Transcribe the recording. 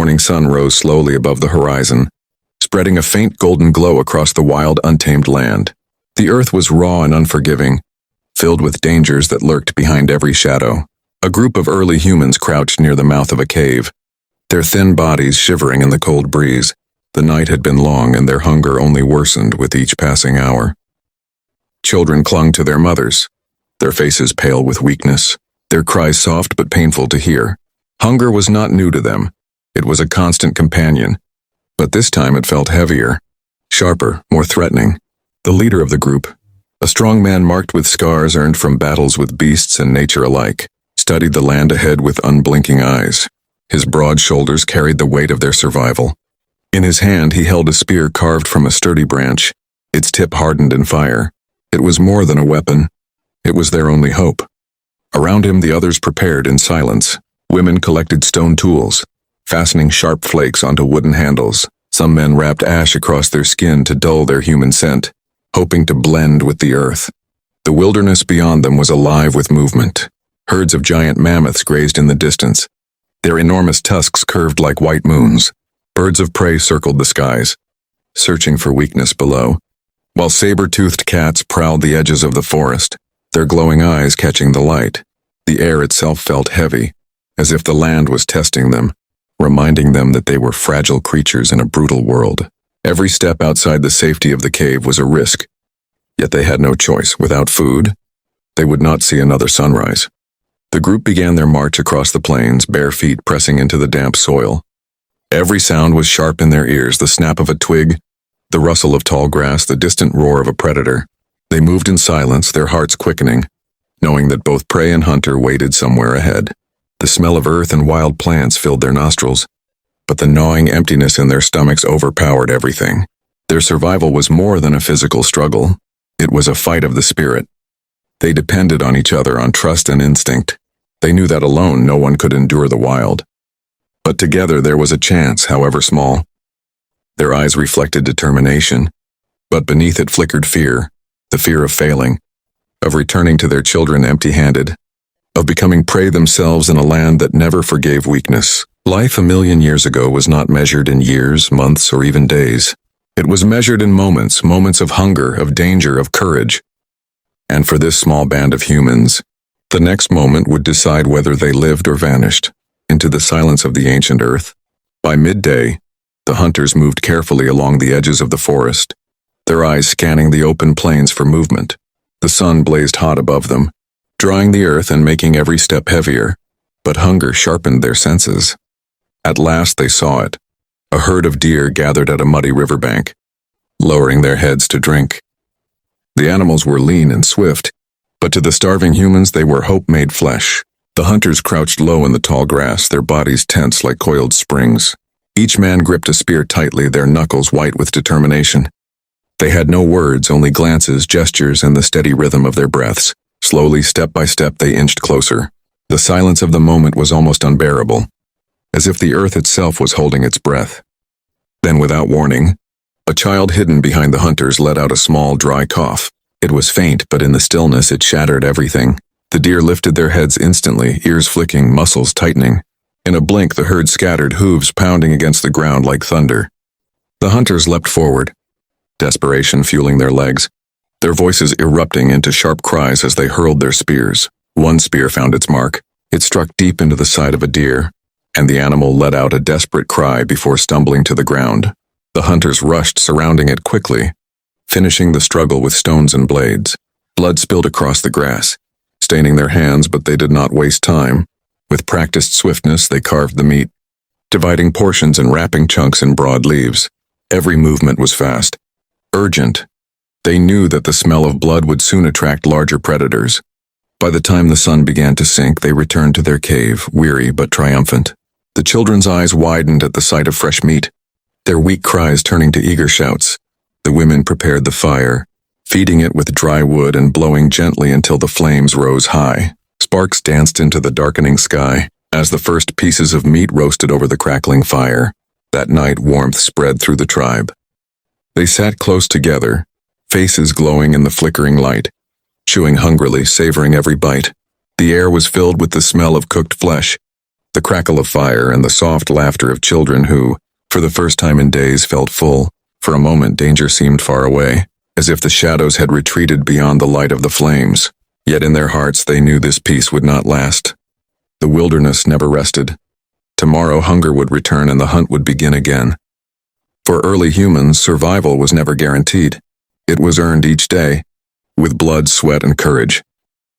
morning sun rose slowly above the horizon, spreading a faint golden glow across the wild, untamed land. The earth was raw and unforgiving, filled with dangers that lurked behind every shadow. A group of early humans crouched near the mouth of a cave, their thin bodies shivering in the cold breeze. The night had been long, and their hunger only worsened with each passing hour. Children clung to their mothers, their faces pale with weakness, their cries soft but painful to hear. Hunger was not new to them. It was a constant companion. But this time it felt heavier, sharper, more threatening. The leader of the group, a strong man marked with scars earned from battles with beasts and nature alike, studied the land ahead with unblinking eyes. His broad shoulders carried the weight of their survival. In his hand he held a spear carved from a sturdy branch, its tip hardened in fire. It was more than a weapon. It was their only hope. Around him the others prepared in silence. Women collected stone tools, fastening sharp flakes onto wooden handles. Some men wrapped ash across their skin to dull their human scent, hoping to blend with the earth. The wilderness beyond them was alive with movement. Herds of giant mammoths grazed in the distance, their enormous tusks curved like white moons. Birds of prey circled the skies, searching for weakness below, while saber-toothed cats prowled the edges of the forest, their glowing eyes catching the light. The air itself felt heavy, as if the land was testing them, reminding them that they were fragile creatures in a brutal world. Every step outside the safety of the cave was a risk, yet they had no choice. Without food, they would not see another sunrise. The group began their march across the plains, bare feet pressing into the damp soil. Every sound was sharp in their ears, the snap of a twig, the rustle of tall grass, the distant roar of a predator. They moved in silence, their hearts quickening, knowing that both prey and hunter waited somewhere ahead. The smell of earth and wild plants filled their nostrils, but the gnawing emptiness in their stomachs overpowered everything. Their survival was more than a physical struggle. It was a fight of the spirit. They depended on each other, on trust and instinct. They knew that alone no one could endure the wild. But together there was a chance, however small. Their eyes reflected determination, but beneath it flickered fear, the fear of failing, of returning to their children empty-handed, of becoming prey themselves in a land that never forgave weakness. Life 1,000,000 years ago was not measured in years, months, or even days. It was measured in moments, moments of hunger, of danger, of courage. And for this small band of humans, the next moment would decide whether they lived or vanished into the silence of the ancient earth. By midday, the hunters moved carefully along the edges of the forest, their eyes scanning the open plains for movement. The sun blazed hot above them, drying the earth and making every step heavier, but hunger sharpened their senses. At last they saw it, a herd of deer gathered at a muddy riverbank, lowering their heads to drink. The animals were lean and swift, but to the starving humans they were hope made flesh. The hunters crouched low in the tall grass, their bodies tense like coiled springs. Each man gripped a spear tightly, their knuckles white with determination. They had no words, only glances, gestures, and the steady rhythm of their breaths. Slowly, step by step, they inched closer. The silence of the moment was almost unbearable, as if the earth itself was holding its breath. Then, without warning, a child hidden behind the hunters let out a small, dry cough. It was faint, but in the stillness it shattered everything. The deer lifted their heads instantly, ears flicking, muscles tightening. In a blink, the herd scattered, hooves pounding against the ground like thunder. The hunters leapt forward, desperation fueling their legs, their voices erupting into sharp cries as they hurled their spears. One spear found its mark. It struck deep into the side of a deer, and the animal let out a desperate cry before stumbling to the ground. The hunters rushed, surrounding it quickly, finishing the struggle with stones and blades. Blood spilled across the grass, staining their hands, but they did not waste time. With practiced swiftness, they carved the meat, dividing portions and wrapping chunks in broad leaves. Every movement was fast, urgent. They knew that the smell of blood would soon attract larger predators. By the time the sun began to sink, they returned to their cave, weary but triumphant. The children's eyes widened at the sight of fresh meat, their weak cries turning to eager shouts. The women prepared the fire, feeding it with dry wood and blowing gently until the flames rose high. Sparks danced into the darkening sky as the first pieces of meat roasted over the crackling fire. That night, warmth spread through the tribe. They sat close together, faces glowing in the flickering light, chewing hungrily, savoring every bite. The air was filled with the smell of cooked flesh, The crackle of fire and the soft laughter of children who, for the first time in days, felt full. For a moment, danger seemed far away, as if the shadows had retreated beyond the light of the flames. Yet in their hearts they knew this peace would not last. The wilderness never rested. Tomorrow hunger would return and the hunt would begin again. For early humans, survival was never guaranteed. It was earned each day, with blood, sweat, and courage.